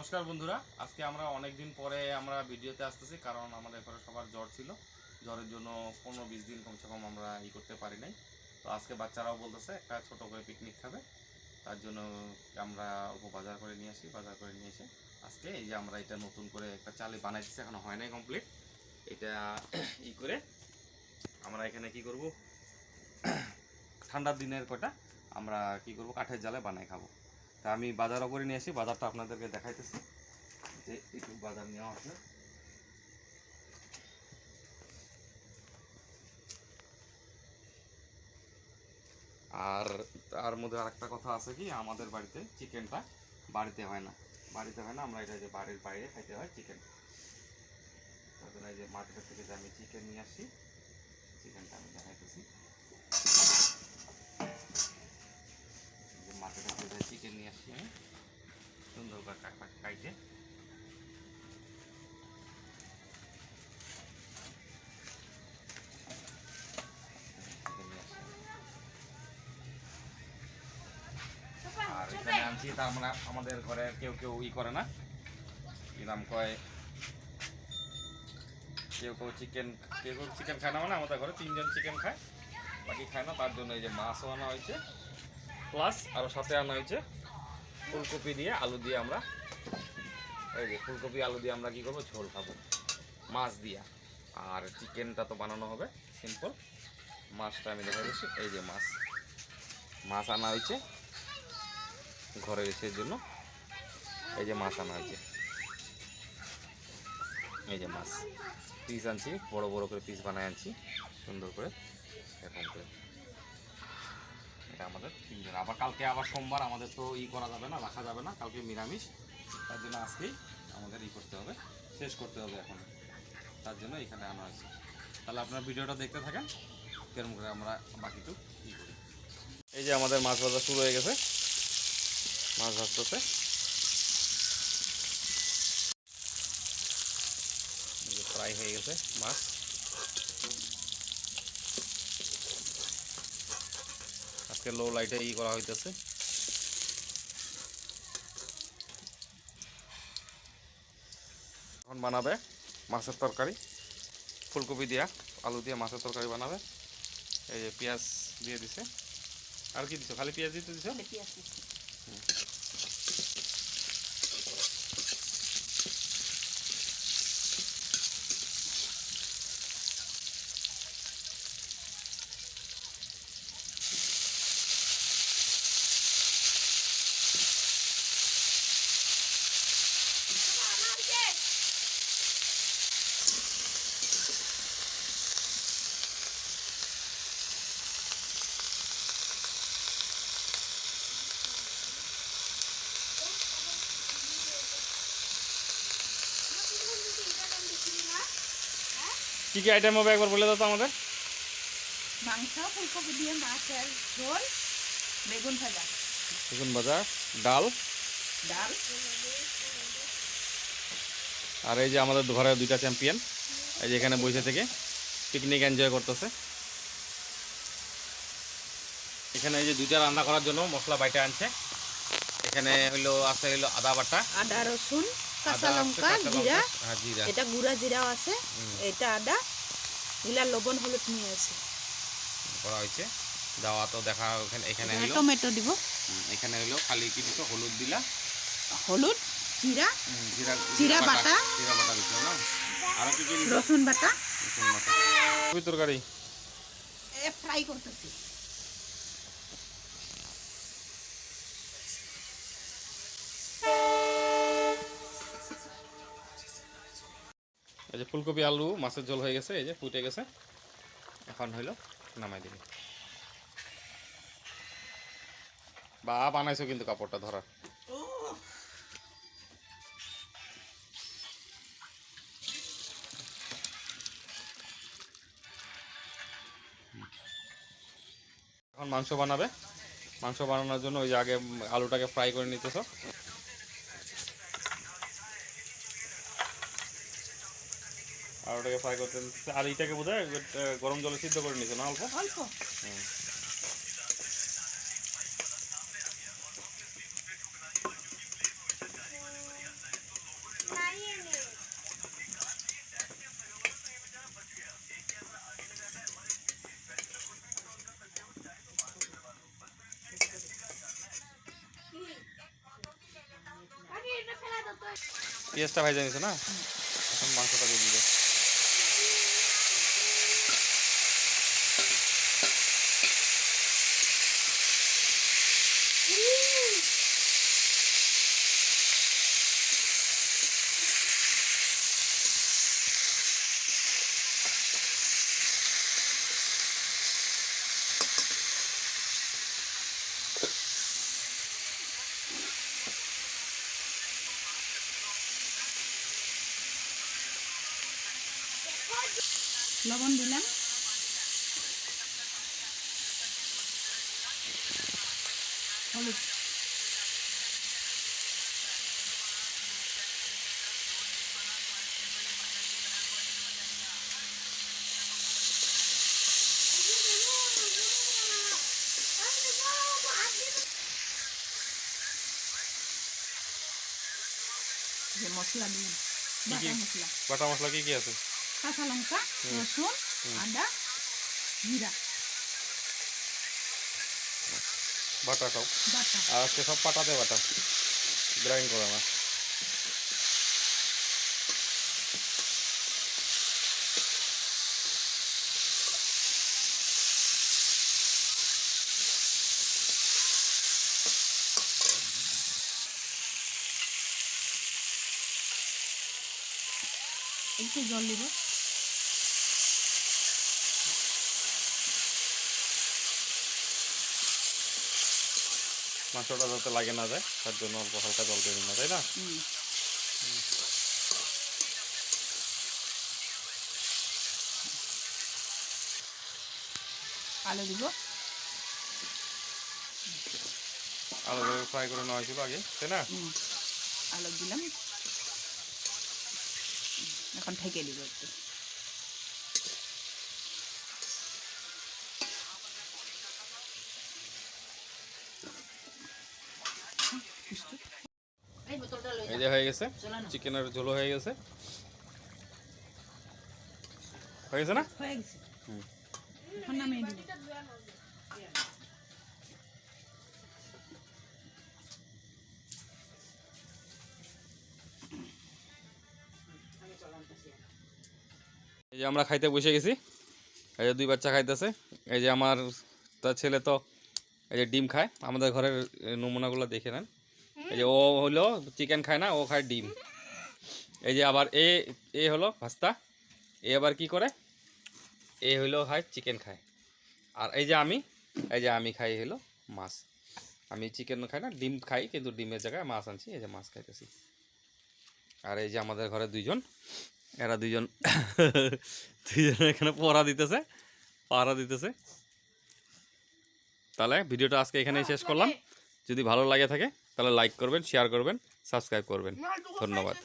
নমস্কার বন্ধুরা, আজকে আমরা অনেক দিন পরে আমরা ভিডিওতে আসতেছি, কারণ আমাদের ঘরে সবার জ্বর ছিল। জ্বরের জন্য 15-20 দিন কমসে কম আমরা করতে পারি নাই। তো আজকে বাচ্চারাও বলতেছে একটা ছোট করে পিকনিক খাবে, তার জন্য আমরা অল্প বাজার করে নিয়ে আসি। বাজার করে নিয়ে এসে আজকে এই যে আমরা এটা নতুন করে একটা চালে বানাইতেছি, এখনো হয় নাই কমপ্লিট। এটা করে আমরা এখানে কি করব, ঠান্ডার দিনের কটা আমরা কি করব, কাঠের জালে বানাই খাবো। তা আমি বাজারও করে নিয়ে আসি, বাজারটা আপনাদেরকে দেখাইতেছি যে একটু বাজার নেওয়া আছে। আর তার মধ্যে আরেকটা কথা আছে কি, আমাদের বাড়িতে চিকেনটা বাড়িতে হয় না, আমরা এটা যে বাড়ির বাইরে খাইতে হয় চিকেন। তার জন্য এই যে মার্কেট থেকে যে আমি চিকেন নিয়ে আসি, চিকেনটা আমি দেখাইতেছি। যে মার্কেটের থেকে চিকেন নিয়ে আসছি আমি সুন্দর করে কাইটে, আর এখানে আনছি। তার মানে আমাদের ঘরে কেউ কেউ করে না, নাম কয়, কেউ চিকেন খায় না। মানে আমাদের ঘরে 3 জন চিকেন খায়, বাকি খায় না। তার জন্য এই যে মাছও আনা হয়েছে, প্লাস আরও সাথে আনা হয়েছে ফুলকপি দিয়ে আলু দিয়ে। আমরা এই যে ফুলকপি আলু দিয়ে আমরা কী করবো, ঝোল খাবো মাছ দিয়া। আর চিকেনটা তো বানানো হবে সিম্পল। মাছটা আমি দেখা দিচ্ছি, এই যে মাছ আনা হয়েছে ঘরে এসের জন্য। এই যে মাছ আনা হয়েছে, এই যে মাছ পিস আনছি, বড় বড় করে পিস বানায় আনছি সুন্দর করে এরকম করে। এটা আমাদের 3 জন। আবার কালকে আবার সোমবার, আমাদের তো করা যাবে না, রাখা যাবে না, কালকে নিরামিষ। তার জন্য আজকেই আমাদের করতে হবে, শেষ করতে হবে এখন। তার জন্য এখানে আনা হয়েছে। তাহলে আপনার ভিডিওটা দেখতে থাকেন কেরম করে আমরা বাকিটুকু করি। এই যে আমাদের মাছ ভাজা শুরু হয়ে গেছে, মাছ ভাজতেছে। ফ্রাই হয়ে গেছে মাছ। আজকে লো লাইটে করা হইতেছে। এখন বানাবে মাছের তরকারি, ফুলকপি দিয়া আলু দিয়ে মাছের তরকারি বানাবে। এই যে পেঁয়াজ দিয়ে দিছে। আর কি দিছো? খালি পেঁয়াজ দিতে দিছো? কি কি আইটেম হবে একবার বলে দাও তো আমাদের। মাংস, ফুলকপি দিয়ে মাছের ঝোল, বেগুন ভাজা, ডাল। আর এই যে আমাদের ঘরে 2টা চ্যাম্পিয়ন, এই যে এখানে বসে থেকে পিকনিক এনজয় করতেছে। এখানে এই যে 2টা রান্না করার জন্য মশলা বাইটা আনছে। এখানে আছে আদা বাটা, আদা, রসুন, কাঁচা লঙ্কা, জিরা। এটা গুঁড়া জিরাও আছে, এটা আদা, এগুলা লবণ হলুদ নিয়ে আছে করা হয়েছে। দেওয়া তো দেখা এখানে টমেটো দিব। এখানে খালি কি দিছো, হলুদ দিলা, হলুদ, জিরা বাটা, দিছো না? আর কি কি রসুন বাটা। তরকারি ফ্রাই করতেছি। এই যে ফুলকপি আলু মাছের ঝোল হয়ে গেছে, এই যে ফুটে গেছে। এখন নামাই দিবি। বা বানাইছো কিন্তু কাপড়টা ধরার। এখন মাংস বানাবে। মাংস বানানোর জন্য ওই যে আগে আলুটাকে ফ্রাই করে নিতেছ। আলুটাকে ফ্রাই করতে, আর এইটাকে বোধহয় গরম জলে সিদ্ধ করে নিছো না? অল্প অল্প। পেঁয়াজটা ভাজা নিছে না, এখন মাংসটা দিয়ে দিবে। লবণ দিলাম, হলুদ, যে মশলা দিলাম, কি বাটা কি? মশলা, বাটা মশলা কি কি আছে? কাঁচা লঙ্কা, রসুন, আদা, জিরা বাটাটাও বাটা। আর আজকে সব পাটাতে বাটা, গ্রাইন্ড করা না। একটু জল দিব, মাংসটা যাতে লাগে না যায় তার জন্য অল্প হালকা জল দিয়ে না, তাই না? আলু দিব, আলু ফ্রাই করে নেওয়া হয়েছিল আগে, তাই না? আলু দিলাম, এখন ঢেকে দিব একটু। এই যে হয়ে গেছে, চিকেনের ঝোলো হয়ে গেছে, হয়ে গেছে না? হয়ে গেছে, হুম। এখন নামিয়ে দিব। এই যে আমরা খাইতে বসে গেছি, এই যে দুই বাচ্চা খাইতেছে। এই যে আমার তার ছেলে তো এই যে ডিম খায়, আমাদের ঘরের নমুনাগুলো দেখে নেন। এই যে ও হলো চিকেন খায় না, ও খায় ডিম। এই যে আবার এ হলো ভাস্তা, এ আবার কি করে, এ হইলো খায় চিকেন খায়। আর এই যে আমি খাই হলো মাছ। আমি চিকেন খাই না, ডিম খাই, কিন্তু ডিমের জায়গায় মাছ আনছি, এই যে মাছ খাইতেছি। আর এই যে আমাদের ঘরে এরা দুইজন এখানে পাহারা দিতেছে। তাহলে ভিডিওটা আজকে এখানেই শেষ করলাম। যদি ভালো লাগে থাকে তাহলে লাইক করবেন, শেয়ার করবেন, সাবস্ক্রাইব করবেন। ধন্যবাদ।